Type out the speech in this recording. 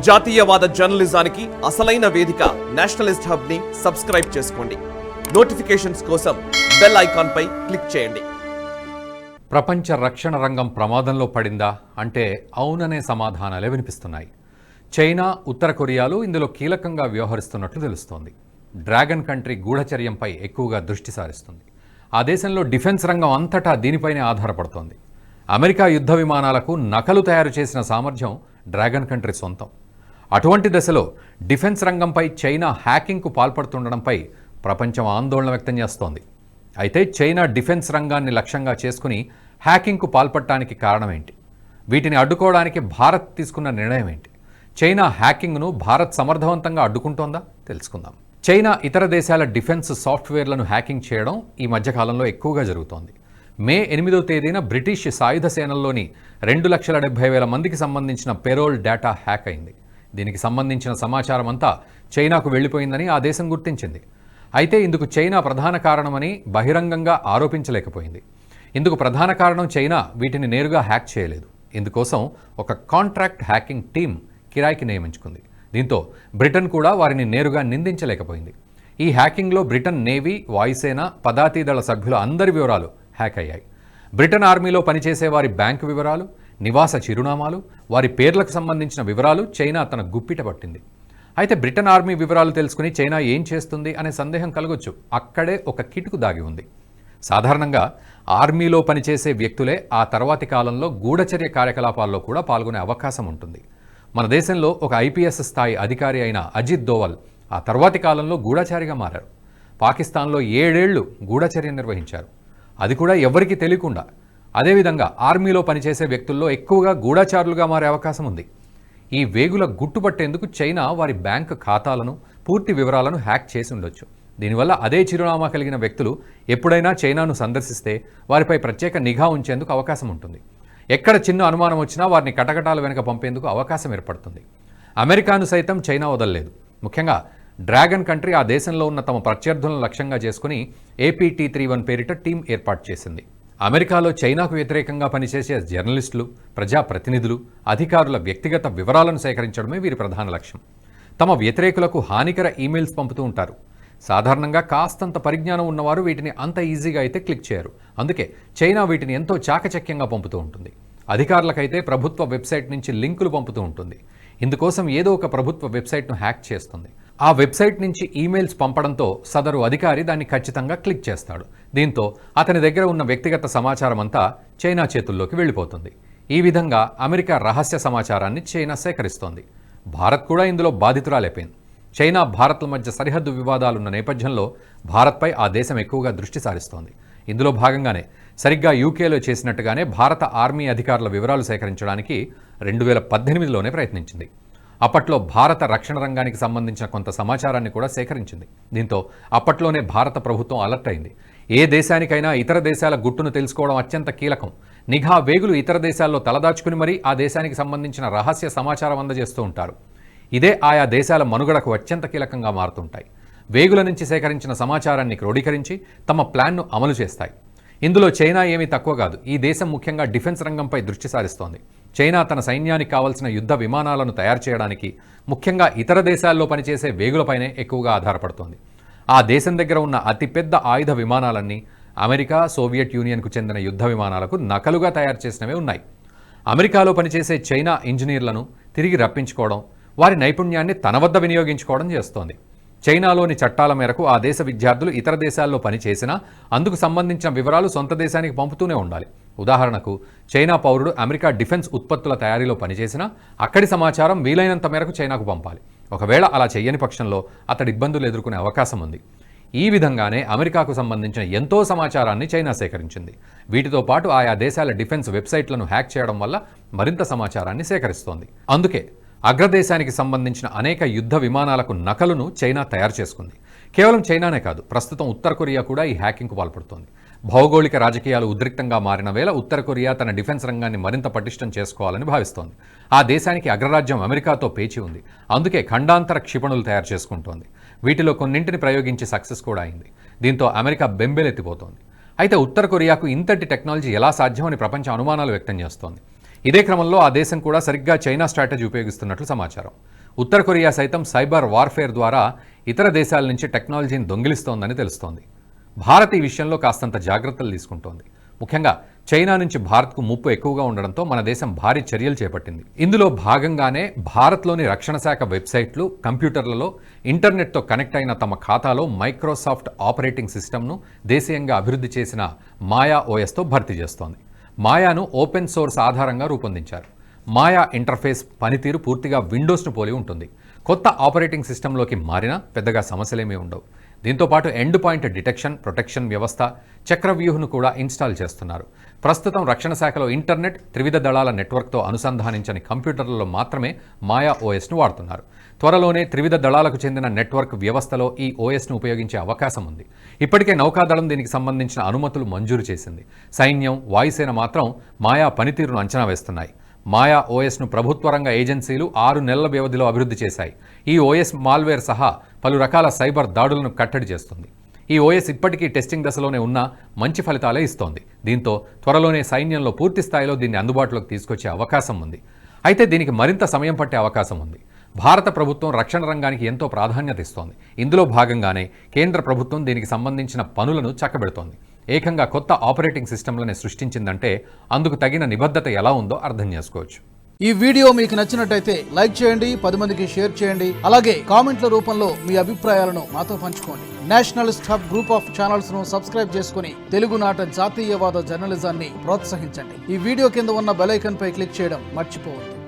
జాతీయవాద జర్నలిజానికి అసలైన వేదిక నేషనలిస్ట్ హబ్ ని సబ్స్క్రైబ్ చేసుకోండి. నోటిఫికేషన్స్ కోసం బెల్ ఐకాన్ పై క్లిక్ చేయండి. ప్రపంచ రక్షణ రంగం ప్రమాదంలో పడిందా అంటే అవుననే సమాధానాలే వినిపిస్తున్నాయి. చైనా, ఉత్తర కొరియాలు ఇందులో కీలకంగా వ్యవహరిస్తున్నట్లు తెలుస్తోంది. డ్రాగన్ కంట్రీ గూఢచర్యంపై ఎక్కువగా దృష్టి సారిస్తుంది. ఆ దేశంలో డిఫెన్స్ రంగం అంతటా దీనిపైనే ఆధారపడుతోంది. అమెరికా యుద్ధ విమానాలకు నకలు తయారు చేసిన సామర్థ్యం డ్రాగన్ కంట్రీ సొంతం. అటువంటి దశలో డిఫెన్స్ రంగంపై చైనా హ్యాకింగ్కు పాల్పడుతుండడంపై ప్రపంచం ఆందోళన వ్యక్తం చేస్తోంది. అయితే చైనా డిఫెన్స్ రంగాన్ని లక్ష్యంగా చేసుకుని హ్యాకింగ్కు పాల్పడటానికి కారణం ఏంటి? వీటిని అడ్డుకోవడానికి భారత్ తీసుకున్న నిర్ణయం ఏంటి? చైనా హ్యాకింగ్ను భారత్ సమర్థవంతంగా అడ్డుకుంటోందా? తెలుసుకుందాం. చైనా ఇతర దేశాల డిఫెన్స్ సాఫ్ట్వేర్లను హ్యాకింగ్ చేయడం ఈ మధ్యకాలంలో ఎక్కువగా జరుగుతోంది. మే 8వ తేదీన బ్రిటిష్ సాయుధ సేనల్లోని 2,70,000 మందికి సంబంధించిన పెరోల్ డేటా హ్యాక్ అయింది. దీనికి సంబంధించిన సమాచారం అంతా చైనాకు వెళ్లిపోయిందని ఆ దేశం గుర్తించింది. అయితే ఇందుకు చైనా ప్రధాన కారణమని బహిరంగంగా ఆరోపించలేకపోయింది. ఇందుకు ప్రధాన కారణం చైనా వీటిని నేరుగా హ్యాక్ చేయలేదు. ఇందుకోసం ఒక కాంట్రాక్ట్ హ్యాకింగ్ టీం కిరాయికి నియమించుకుంది. దీంతో బ్రిటన్ కూడా వారిని నేరుగా నిందించలేకపోయింది. ఈ హ్యాకింగ్లో బ్రిటన్ నేవీ, వాయుసేన, పదాతీదళ సభ్యుల అందరి వివరాలు హ్యాక్ అయ్యాయి. బ్రిటన్ ఆర్మీలో పనిచేసే వారి బ్యాంకు వివరాలు, నివాస చిరునామాలు, వారి పేర్లకు సంబంధించిన వివరాలు చైనా తన గుప్పిట పట్టింది. అయితే బ్రిటన్ ఆర్మీ వివరాలు తెలుసుకుని చైనా ఏం చేస్తుంది అనే సందేహం కలగొచ్చు. అక్కడే ఒక కిటుకు దాగి ఉంది. సాధారణంగా ఆర్మీలో పనిచేసే వ్యక్తులే ఆ తర్వాతి కాలంలో గూఢచర్య కార్యకలాపాల్లో కూడా పాల్గొనే అవకాశం ఉంటుంది. మన దేశంలో ఒక ఐపీఎస్ స్థాయి అధికారి అయిన అజిత్ దోవల్ ఆ తర్వాతి కాలంలో గూఢచారిగా మారారు. పాకిస్తాన్లో 7 ఏళ్లు గూఢచర్య నిర్వహించారు. అది కూడా ఎవరికీ తెలియకుండా. అదేవిధంగా ఆర్మీలో పనిచేసే వ్యక్తుల్లో ఎక్కువగా గూఢచారులుగా మారే అవకాశం ఉంది. ఈ వేగుల గుట్టుపట్టేందుకు చైనా వారి బ్యాంకు ఖాతాలను, పూర్తి వివరాలను హ్యాక్ చేసి ఉండొచ్చు. దీనివల్ల అదే చిరునామా కలిగిన వ్యక్తులు ఎప్పుడైనా చైనాను సందర్శిస్తే వారిపై ప్రత్యేక నిఘా ఉంచేందుకు అవకాశం ఉంటుంది. ఎక్కడ చిన్న అనుమానం వచ్చినా వారిని కటకటాల వెనుక పంపేందుకు అవకాశం ఏర్పడుతుంది. అమెరికాను సైతం చైనా వదలలేదు. ముఖ్యంగా డ్రాగన్ కంట్రీ ఆ దేశంలో ఉన్న తమ ప్రత్యర్థులను లక్ష్యంగా చేసుకుని APT31 పేరిట టీం ఏర్పాటు చేసింది. అమెరికాలో చైనాకు వ్యతిరేకంగా పనిచేసే జర్నలిస్టులు, ప్రజాప్రతినిధులు, అధికారుల వ్యక్తిగత వివరాలను సేకరించడమే వీరి ప్రధాన లక్ష్యం. తమ వ్యతిరేకులకు హానికర ఈమెయిల్స్ పంపుతూ ఉంటారు. సాధారణంగా కాస్తంత పరిజ్ఞానం ఉన్నవారు వీటిని అంత ఈజీగా అయితే క్లిక్ చేయరు. అందుకే చైనా వీటిని ఎంతో చాకచక్యంగా పంపుతూ ఉంటుంది. అధికారులకైతే ప్రభుత్వ వెబ్సైట్ నుంచి లింకులు పంపుతూ ఉంటుంది. ఇందుకోసం ఏదో ఒక ప్రభుత్వ వెబ్సైట్ను హ్యాక్ చేస్తుంది. ఆ వెబ్సైట్ నుంచి ఈమెయిల్స్ పంపడంతో సదరు అధికారి దాన్ని ఖచ్చితంగా క్లిక్ చేస్తాడు. దీంతో అతని దగ్గర ఉన్న వ్యక్తిగత సమాచారం అంతా చైనా చేతుల్లోకి వెళ్ళిపోతుంది. ఈ విధంగా అమెరికా రహస్య సమాచారాన్ని చైనా సేకరిస్తోంది. భారత్ కూడా ఇందులో బాధితురాలైపోయింది. చైనా, భారత్ల మధ్య సరిహద్దు వివాదాలున్న నేపథ్యంలో భారత్పై ఆ దేశం ఎక్కువగా దృష్టి సారిస్తోంది. ఇందులో భాగంగానే సరిగ్గా యూకేలో చేసినట్టుగానే భారత ఆర్మీ అధికారుల వివరాలు సేకరించడానికి 2018లోనే ప్రయత్నించింది. అప్పట్లో భారత రక్షణ రంగానికి సంబంధించిన కొంత సమాచారాన్ని కూడా సేకరించింది. దీంతో అప్పట్లోనే భారత ప్రభుత్వం అలర్ట్ అయింది. ఏ దేశానికైనా ఇతర దేశాల గుట్టును తెలుసుకోవడం అత్యంత కీలకం. నిఘా వేగులు ఇతర దేశాల్లో తలదాచుకుని మరీ ఆ దేశానికి సంబంధించిన రహస్య సమాచారం అందజేస్తూ ఉంటారు. ఇదే ఆయా దేశాల మనుగడకు అత్యంత కీలకంగా మారుతుంటాయి. వేగుల నుంచి సేకరించిన సమాచారాన్ని క్రోడీకరించి తమ ప్లాన్ను అమలు చేస్తాయి. ఇందులో చైనా ఏమీ తక్కువ కాదు. ఈ దేశం ముఖ్యంగా డిఫెన్స్ రంగంపై దృష్టి సారిస్తోంది. చైనా తన సైన్యానికి కావలసిన యుద్ధ విమానాలను తయారు చేయడానికి ముఖ్యంగా ఇతర దేశాల్లో పనిచేసే వేగులపైనే ఎక్కువగా ఆధారపడుతోంది. ఆ దేశం దగ్గర ఉన్న అతిపెద్ద ఆయుధ విమానాలన్నీ అమెరికా, సోవియట్ యూనియన్కు చెందిన యుద్ధ విమానాలకు నకలుగా తయారు చేసినవే ఉన్నాయి. అమెరికాలో పనిచేసే చైనా ఇంజనీర్లను తిరిగి రప్పించుకోవడం, వారి నైపుణ్యాన్ని తన వద్ద వినియోగించుకోవడం చేస్తోంది. చైనాలోని చట్టాల మేరకు ఆ దేశ విద్యార్థులు ఇతర దేశాల్లో పనిచేసినా అందుకు సంబంధించిన వివరాలు సొంత దేశానికి పంపుతూనే ఉండాలి. ఉదాహరణకు చైనా పౌరుడు అమెరికా డిఫెన్స్ ఉత్పత్తుల తయారీలో పనిచేసినా అక్కడి సమాచారం వీలైనంత మేరకు చైనాకు పంపాలి. ఒకవేళ అలా చేయని పక్షంలో అతడు ఇబ్బందులు ఎదుర్కొనే అవకాశం ఉంది. ఈ విధంగానే అమెరికాకు సంబంధించిన ఎంతో సమాచారాన్ని చైనా సేకరించింది. వీటితో పాటు ఆయా దేశాల డిఫెన్స్ వెబ్సైట్లను హ్యాక్ చేయడం వల్ల మరింత సమాచారాన్ని సేకరిస్తోంది. అందుకే అగ్రదేశానికి సంబంధించిన అనేక యుద్ధ విమానాలకు నకలును చైనా తయారు చేసుకుంది. కేవలం చైనానే కాదు, ప్రస్తుతం ఉత్తర కొరియా కూడా ఈ హ్యాకింగ్కు పాల్పడుతోంది. భౌగోళిక రాజకీయాలు ఉద్రిక్తంగా మారిన వేళ ఉత్తర కొరియా తన డిఫెన్స్ రంగాన్ని మరింత పటిష్టం చేసుకోవాలని భావిస్తోంది. ఆ దేశానికి అగ్రరాజ్యం అమెరికాతో పేచి ఉంది. అందుకే ఖండాంతర క్షిపణులు తయారు చేసుకుంటోంది. వీటిలో కొన్నింటిని ప్రయోగించి సక్సెస్ కూడా అయింది. దీంతో అమెరికా బెంబేలెత్తిపోతోంది. అయితే ఉత్తర కొరియాకు ఇంతటి టెక్నాలజీ ఎలా సాధ్యమని ప్రపంచ అనుమానాలు వ్యక్తం చేస్తోంది. ఇదే క్రమంలో ఆ దేశం కూడా సరిగ్గా చైనా స్ట్రాటజీ ఉపయోగిస్తున్నట్లు సమాచారం. ఉత్తర కొరియా సైతం సైబర్ వార్ఫేర్ ద్వారా ఇతర దేశాల నుంచి టెక్నాలజీని దొంగిలిస్తోందని తెలుస్తోంది. భారత్ ఈ విషయంలో కాస్తంత జాగ్రత్తలు తీసుకుంటోంది. ముఖ్యంగా చైనా నుంచి భారత్కు ముప్పు ఎక్కువగా ఉండడంతో మన దేశం భారీ చర్యలు చేపట్టింది. ఇందులో భాగంగానే భారత్లోని రక్షణ శాఖ వెబ్సైట్లు, కంప్యూటర్లలో ఇంటర్నెట్తో కనెక్ట్ అయిన తమ ఖాతాలో మైక్రోసాఫ్ట్ ఆపరేటింగ్ సిస్టమ్ను దేశీయంగా అభివృద్ధి చేసిన మాయా ఓఎస్తో భర్తీ చేస్తోంది. మాయాను ఓపెన్ సోర్స్ ఆధారంగా రూపొందించారు. మాయా ఇంటర్ఫేస్ పనితీరు పూర్తిగా విండోస్ను పోలి ఉంటుంది. కొత్త ఆపరేటింగ్ సిస్టంలోకి మారినా పెద్దగా సమస్యలేమీ ఉండవు. దీంతోపాటు ఎండ్ పాయింట్ డిటెక్షన్, ప్రొటెక్షన్ వ్యవస్థ, చక్రవ్యూహ్ను కూడా ఇన్స్టాల్ చేస్తున్నారు. ప్రస్తుతం రక్షణ శాఖలో ఇంటర్నెట్, త్రివిధ దళాల నెట్వర్క్తో అనుసంధానించని కంప్యూటర్లలో మాత్రమే మాయా ఓఎస్ను వాడుతున్నారు. త్వరలోనే త్రివిధ దళాలకు చెందిన నెట్వర్క్ వ్యవస్థలో ఈ ఓఎస్ను ఉపయోగించే అవకాశం ఉంది. ఇప్పటికే నౌకాదళం దీనికి సంబంధించిన అనుమతులు మంజూరు చేసింది. సైన్యం, వాయుసేన మాత్రం మాయా పనితీరును అంచనా వేస్తున్నాయి. మాయా ఓఎస్ను ప్రభుత్వ రంగ ఏజెన్సీలు 6 నెలల వ్యవధిలో అభివృద్ధి చేశాయి. ఈ ఓఎస్ మాల్వేర్ సహా పలు రకాల సైబర్ దాడులను కట్టడి చేస్తుంది. ఈ ఓఎస్ ఇప్పటికీ టెస్టింగ్ దశలోనే ఉన్నా మంచి ఫలితాలే ఇస్తోంది. దీంతో త్వరలోనే సైన్యంలో పూర్తి స్థాయిలో దీన్ని అందుబాటులోకి తీసుకొచ్చే అవకాశం ఉంది. అయితే దీనికి మరింత సమయం పట్టే అవకాశం ఉంది. భారత ప్రభుత్వం రక్షణ రంగానికి ఎంతో ప్రాధాన్యత ఇస్తోంది. ఇందులో భాగంగానే కేంద్ర ప్రభుత్వం దీనికి సంబంధించిన పనులను చక్కబెడుతోంది. ఏకంగా కొత్త ఆపరేటింగ్ సిస్టమ్లను సృష్టించిందంటే అందుకు తగిన నిబద్ధత ఎలా ఉందో అర్థం చేసుకోవచ్చు. ఈ వీడియో మీకు నచ్చినట్టయితే లైక్ చేయండి, 10 మందికి షేర్ చేయండి. అలాగే కామెంట్ల రూపంలో మీ అభిప్రాయాలను మాతో పంచుకోండి. Nationalist hub group of channels ను సబ్స్క్రైబ్ చేసుకుని తెలుగునాట జాతీయవాద జర్నలిజాన్ని ప్రోత్సహించండి. ఈ వీడియో కింద ఉన్న బెల్ ఐకాన్ పై క్లిక్ చేయడం మర్చిపోవద్దు.